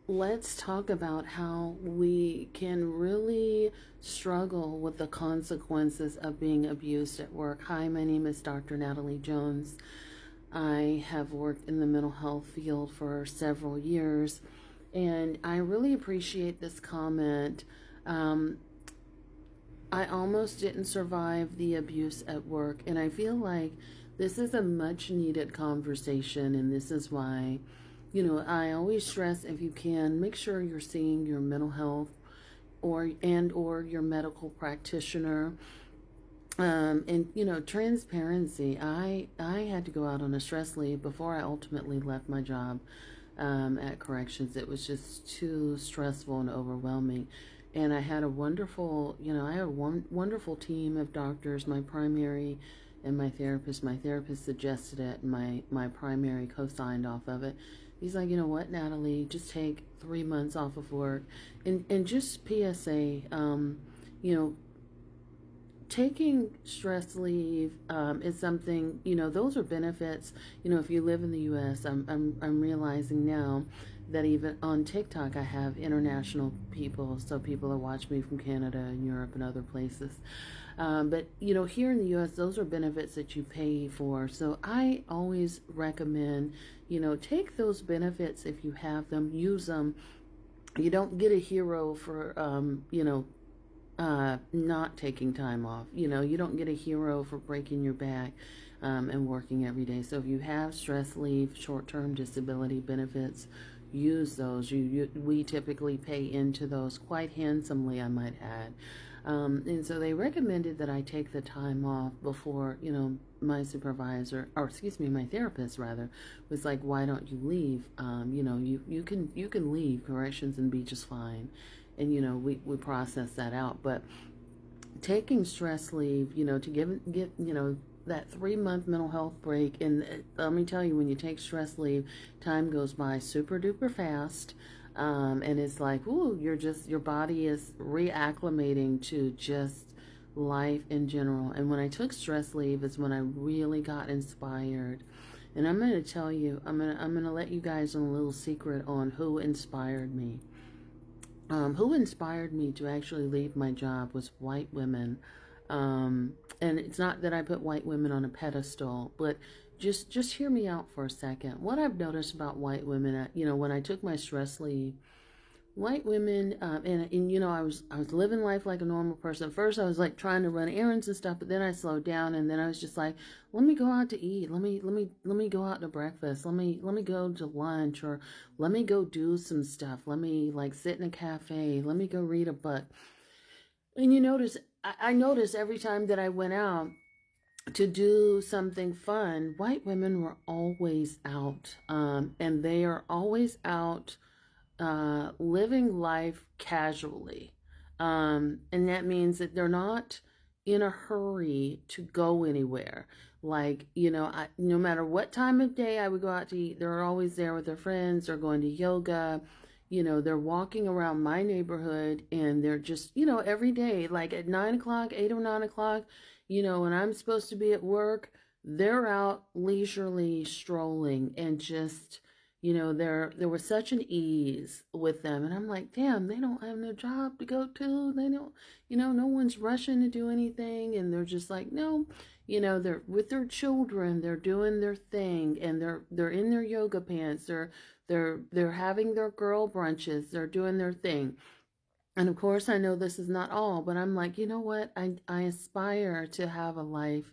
let's talk about how we can really struggle with the consequences of being abused at work. Hi, my name is Dr. Natalie Jones. I have worked in the mental health field for several years, and I really appreciate this comment. Um, I almost didn't survive the abuse at work, and I feel like this is a much needed conversation, and this is why, I always stress, if you can, make sure you're seeing your mental health or your medical practitioner. And transparency. I had to go out on a stress leave before I ultimately left my job at corrections. It was just too stressful and overwhelming. And I had a wonderful, I had a wonderful team of doctors, my primary and my therapist. My therapist suggested it, and my primary co-signed off of it. He's like, you know what, Natalie, just take 3 months off of work. And just PSA, you know, taking stress leave is something, those are benefits. If you live in the U.S., I'm realizing now that even on TikTok I have international people, so people that watch me from Canada and Europe and other places. But here in the U.S., those are benefits that you pay for. So I always recommend, take those benefits if you have them, use them. You don't get a hero for not taking time off. You don't get a hero for breaking your back and working every day. So if you have stress leave, short-term disability benefits, use those. We typically pay into those quite handsomely, I might add. And so they recommended that I take the time off before, my supervisor, or excuse me, my therapist rather, was like, "Why don't you leave? You can leave corrections and be just fine." And we process that out. But taking stress leave, to get that 3 month mental health break. And let me tell you, when you take stress leave, time goes by super duper fast. And it's like, ooh, your body is reacclimating to just life in general. And when I took stress leave is when I really got inspired. And I'm going to tell you, I'm going to let you guys in a little secret on who inspired me. Who inspired me to actually leave my job was white women. And it's not that I put white women on a pedestal, but just hear me out for a second. What I've noticed about white women, when I took my stress leave, white women, and I was living life like a normal person. First I was like trying to run errands and stuff, but then I slowed down, and then I was just like, let me go out to eat, let me go out to breakfast, let me go to lunch, or let me go do some stuff, let me like sit in a cafe, let me go read a book. And I noticed every time that I went out to do something fun, white women were always out, and they are always out living life casually. And that means that they're not in a hurry to go anywhere. Like, no matter what time of day I would go out to eat, they're always there with their friends. They're going to yoga. They're walking around my neighborhood, and they're just, every day, like at 9 o'clock, 8 or 9 o'clock, when I'm supposed to be at work, they're out leisurely strolling and just, there was such an ease with them. And I'm like, damn, they don't have no job to go to. They don't, no one's rushing to do anything. And they're just like, no, they're with their children, they're doing their thing, and they're in their yoga pants. They're having their girl brunches. They're doing their thing. And of course, I know this is not all, but I'm like, you know what? I aspire to have a life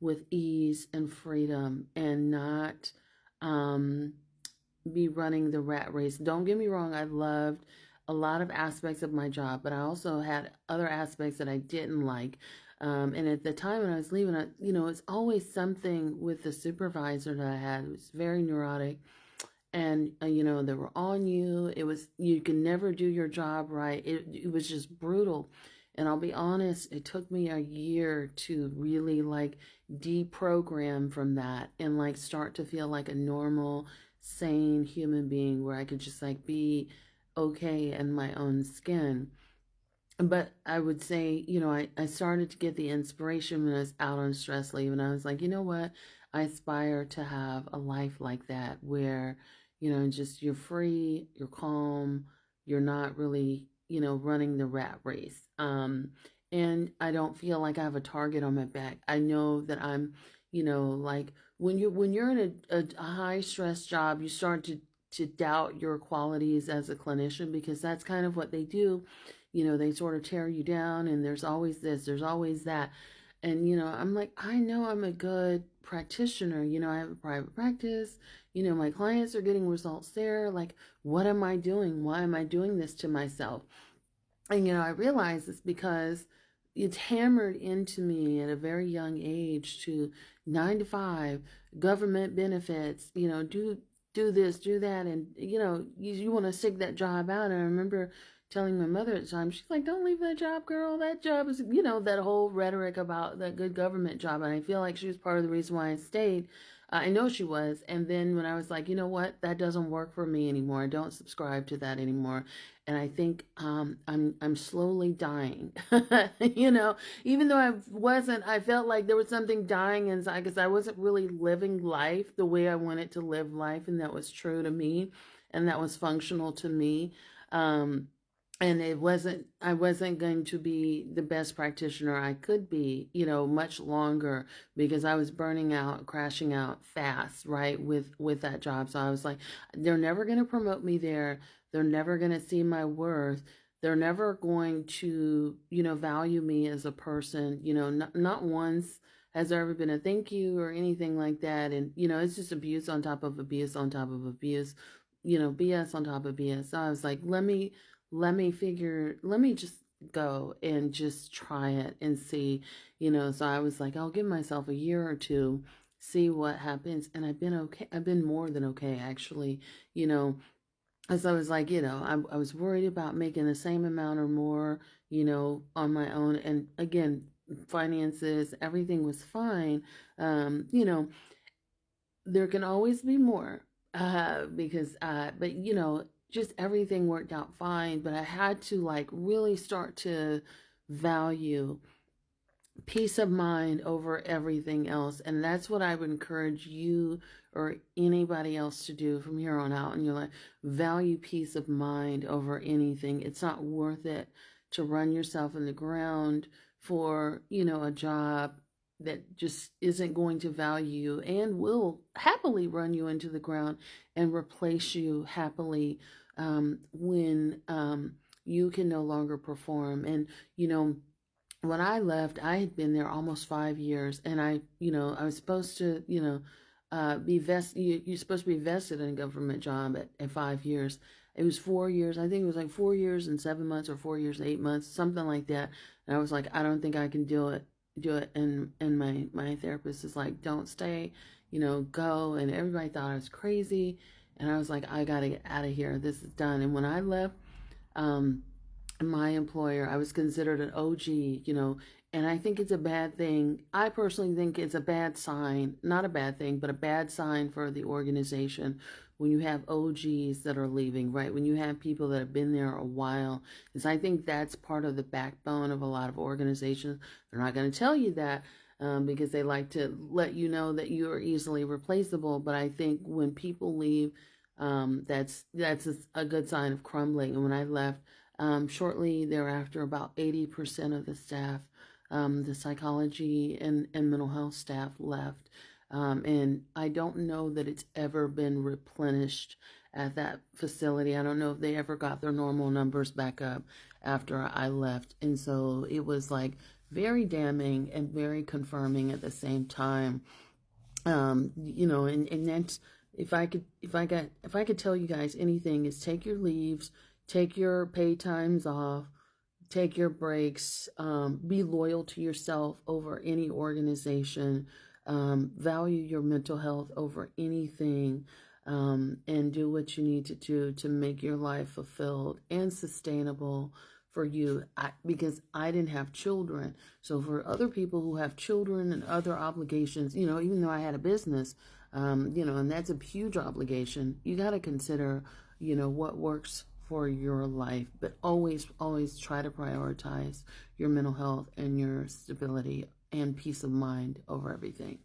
with ease and freedom, and not, be running the rat race. Don't get me wrong, I loved a lot of aspects of my job, but I also had other aspects that I didn't like. And at the time when I was leaving, it's always something with the supervisor that I had. It was very neurotic, and they were on you. You can never do your job right. It was just brutal. And I'll be honest, it took me a year to really like deprogram from that and like start to feel like a normal, sane human being, where I could just like be okay in my own skin. But I would say, I started to get the inspiration when I was out on stress leave, and I was like, you know what? I aspire to have a life like that, where, just you're free, you're calm, you're not really, running the rat race. And I don't feel like I have a target on my back. I know that I'm, like when you're in a high stress job, you start to doubt your qualities as a clinician, because that's kind of what they do. They sort of tear you down, and there's always this, there's always that. And, I'm like, I know I'm a good practitioner. I have a private practice. My clients are getting results there. Like, what am I doing? Why am I doing this to myself? And, I realize it's because it's hammered into me at a very young age to 9 to 5, government benefits, do this, do that. And, you want to stick that job out. And I remember telling my mother at the time, she's like, don't leave that job, girl. That job is, that whole rhetoric about that good government job. And I feel like she was part of the reason why I stayed. I know she was. And then when I was like, you know what, that doesn't work for me anymore. I don't subscribe to that anymore. And I think I'm slowly dying. Even though I felt like there was something dying inside, because I wasn't really living life the way I wanted to live life, and that was true to me, and that was functional to me. And I wasn't going to be the best practitioner I could be, much longer, because I was burning out, crashing out fast, right, with that job. So I was like, they're never going to promote me there. They're never going to see my worth. They're never going to, value me as a person. Not once has there ever been a thank you or anything like that. And, it's just abuse on top of abuse on top of abuse, BS on top of BS. So I was like, let me just go and just try it and see, so I was like, I'll give myself a year or two, see what happens. And I've been okay. I've been more than okay, actually, as I was like, I was worried about making the same amount or more, on my own. And again, finances, everything was fine. There can always be more, but just everything worked out fine. But I had to like really start to value peace of mind over everything else. And that's what I would encourage you or anybody else to do from here on out in your life. Value peace of mind over anything. It's not worth it to run yourself in the ground for, a job that just isn't going to value you and will happily run you into the ground and replace you happily when you can no longer perform. And, when I left, I had been there almost 5 years, and I was supposed to, be vested. You're supposed to be vested in a government job at 5 years. It was 4 years. I think it was like 4 years and 7 months, or 4 years and 8 months, something like that. And I was like, I don't think I can do it. And my therapist is like, don't stay, go. And everybody thought I was crazy. And I was like, I gotta get out of here. This is done. And when I left, my employer, I was considered an OG, and I think it's a bad thing. I personally think it's a bad sign, not a bad thing, but a bad sign for the organization when you have OGs that are leaving, right? When you have people that have been there a while. Because I think that's part of the backbone of a lot of organizations. They're not going to tell you that because they like to let you know that you are easily replaceable. But I think when people leave, that's a good sign of crumbling. And when I left, shortly thereafter, about 80% of the staff, the psychology and mental health staff left. And I don't know that it's ever been replenished at that facility. I don't know if they ever got their normal numbers back up after I left. And so it was like very damning and very confirming at the same time. And that's, if I could tell you guys anything, is take your leaves, take your paid times off, take your breaks, be loyal to yourself over any organization, value your mental health over anything, and do what you need to do to make your life fulfilled and sustainable for you. Because I didn't have children. So for other people who have children and other obligations, even though I had a business, and that's a huge obligation, you got to consider, what works for your life, but always try to prioritize your mental health and your stability and peace of mind over everything.